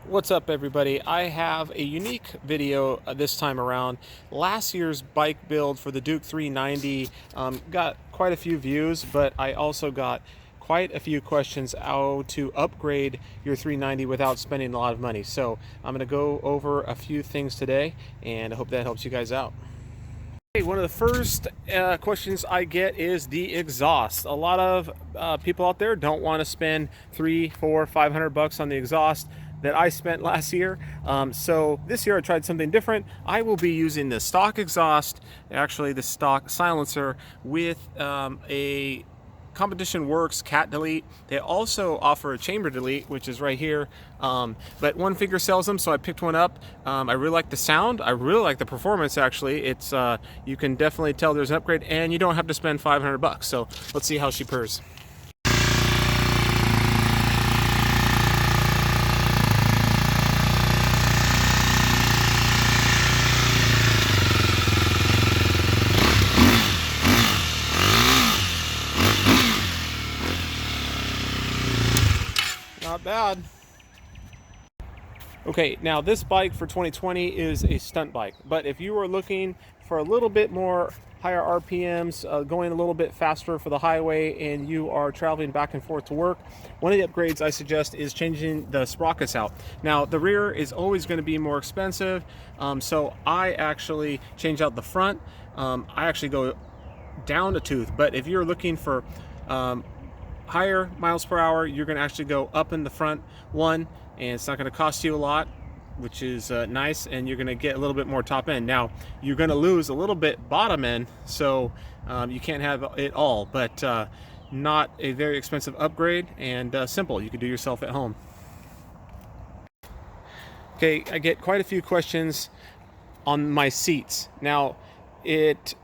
What's up, everybody? I have a unique video this time around. Last year's bike build for the Duke 390 got quite a few views, but I also got quite a few questions how to upgrade your 390 without spending a lot of money. So I'm going to go over a few things today, and I hope that helps you guys out. Hey, one of the first questions I get is the exhaust. A lot of people out there don't want to spend $300, $400, $500 on the exhaust that I spent last year. So this year I tried something different. I will be using the stock exhaust, actually the stock silencer, with a Competition Works cat delete. They also offer a chamber delete, which is right here, but One Finger sells them, so I picked one up. I really like the sound. I really like the performance. Actually, it's you can definitely tell there's an upgrade, and you don't have to spend $500. So let's see how she purrs. Not bad. Okay, now this bike for 2020 is a stunt bike, but if you are looking for a little bit more higher RPMs, going a little bit faster for the highway, and you are traveling back and forth to work, one of the upgrades I suggest is changing the sprockets out. Now, the rear is always going to be more expensive, so I actually change out the front. I actually go down a tooth, but if you're looking for higher miles per hour, you're going to actually go up in the front one, and it's not going to cost you a lot, which is nice, and you're going to get a little bit more top end. Now, you're going to lose a little bit bottom end, so you can't have it all, but not a very expensive upgrade, and simple. You can do yourself at home. Okay, I get quite a few questions on my seats. Now, it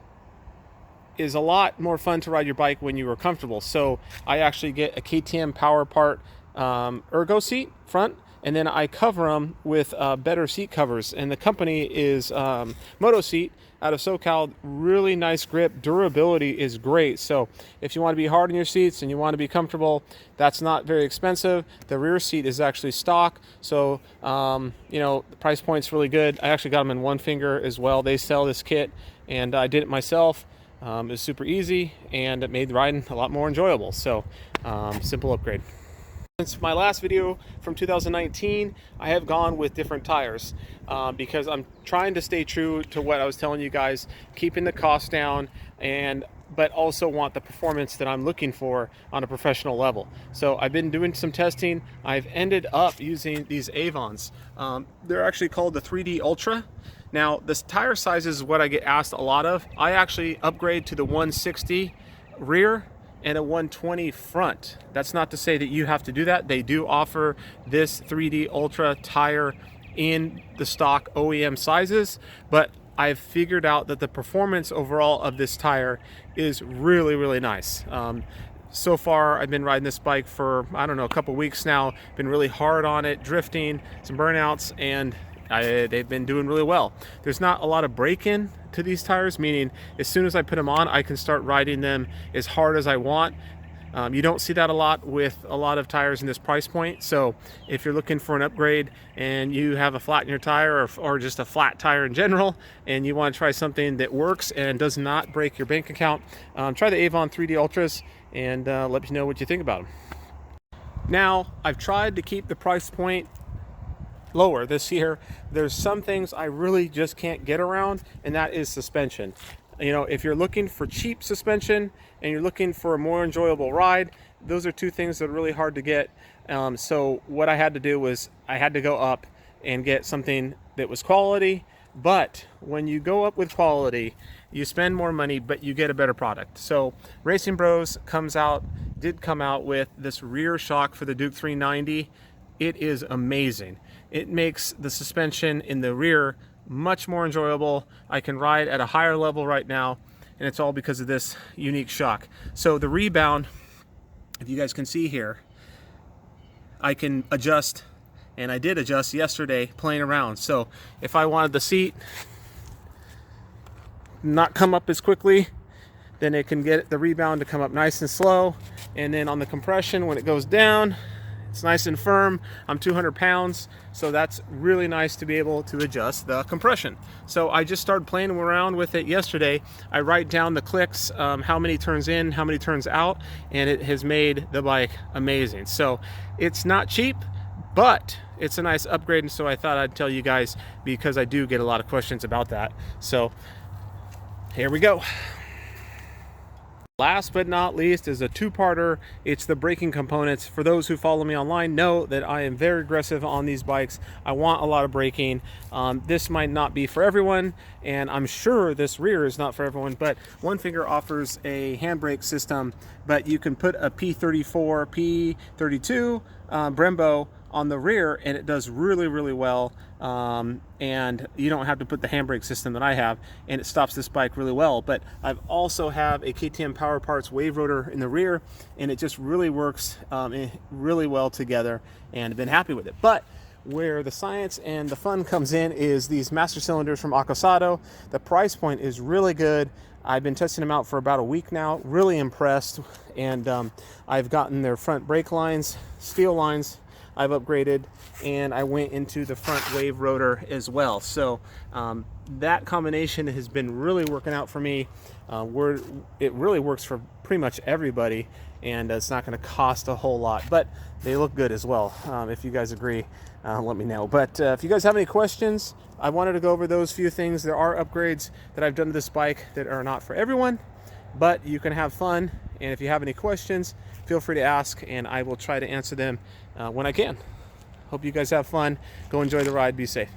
is a lot more fun to ride your bike when you are comfortable. So I actually get a KTM Power Part ergo seat front, and then I cover them with better seat covers. And the company is Moto Seat out of SoCal. Really nice grip. Durability is great. So if you want to be hard on your seats and you want to be comfortable, that's not very expensive. The rear seat is actually stock. So, you know, the price point's really good. I actually got them in One Finger as well. They sell this kit, and I did it myself. It was super easy, and it made riding a lot more enjoyable. So simple upgrade. Since my last video from 2019, I have gone with different tires because I'm trying to stay true to what I was telling you guys, keeping the cost down, but also want the performance that I'm looking for on a professional level. So I've been doing some testing. I've ended up using these Avons. They're actually called the 3D Ultra. Now, this tire size is what I get asked a lot of. I actually upgrade to the 160 rear and a 120 front. That's not to say that you have to do that. They do offer this 3D Ultra tire in the stock OEM sizes, but I've figured out that the performance overall of this tire is really, really nice. So far, I've been riding this bike for, I don't know, a couple weeks now. Been really hard on it, drifting, some burnouts, and they've been doing really well. There's not a lot of break-in to these tires, meaning as soon as I put them on, I can start riding them as hard as I want. You don't see that a lot with a lot of tires in this price point. So if you're looking for an upgrade and you have a flat in your tire, or just a flat tire in general, and you want to try something that works and does not break your bank account, try the Avon 3D Ultras, and let me know what you think about them. Now, I've tried to keep the price point lower this year. There's some things I really just can't get around, and that is suspension. You know, if you're looking for cheap suspension and you're looking for a more enjoyable ride, those are two things that are really hard to get. So what I had to do was I had to go up and get something that was quality. But when you go up with quality, you spend more money, but you get a better product. So Racing Bros did come out with this rear shock for the Duke 390. It is amazing. It makes the suspension in the rear much more enjoyable. I can ride at a higher level right now, and it's all because of this unique shock. So the rebound, if you guys can see here, I can adjust, and I did adjust yesterday playing around. So if I wanted the seat not come up as quickly, then it can get the rebound to come up nice and slow. And then on the compression, when it goes down, It's nice and firm. I'm 200 pounds, so that's really nice to be able to adjust the compression. So I just started playing around with it yesterday. I write down the clicks, how many turns in, how many turns out, and it has made the bike amazing. So it's not cheap, but it's a nice upgrade, and so I thought I'd tell you guys because I do get a lot of questions about that. So here we go. Last but not least is a two-parter. It's the braking components. For those who follow me online know that I am very aggressive on these bikes. I want a lot of braking. This might not be for everyone, and I'm sure this rear is not for everyone, but One Finger offers a handbrake system, but you can put a P34, P32 Brembo on the rear, and it does really, really well. And you don't have to put the handbrake system that I have, and it stops this bike really well. But I also have a KTM Power Parts wave rotor in the rear, and it just really works really well together, and I've been happy with it. But where the science and the fun comes in is these master cylinders from Accossato. The price point is really good. I've been testing them out for about a week now, really impressed. And I've gotten their front brake lines, steel lines, I've upgraded, and I went into the front wave rotor as well. So that combination has been really working out for me. It really works for pretty much everybody, and it's not going to cost a whole lot, but they look good as well. If you guys agree, let me know. But if you guys have any questions, I wanted to go over those few things. There are upgrades that I've done to this bike that are not for everyone, but you can have fun. And if you have any questions, feel free to ask, and I will try to answer them when I can. Hope you guys have fun. Go enjoy the ride. Be safe.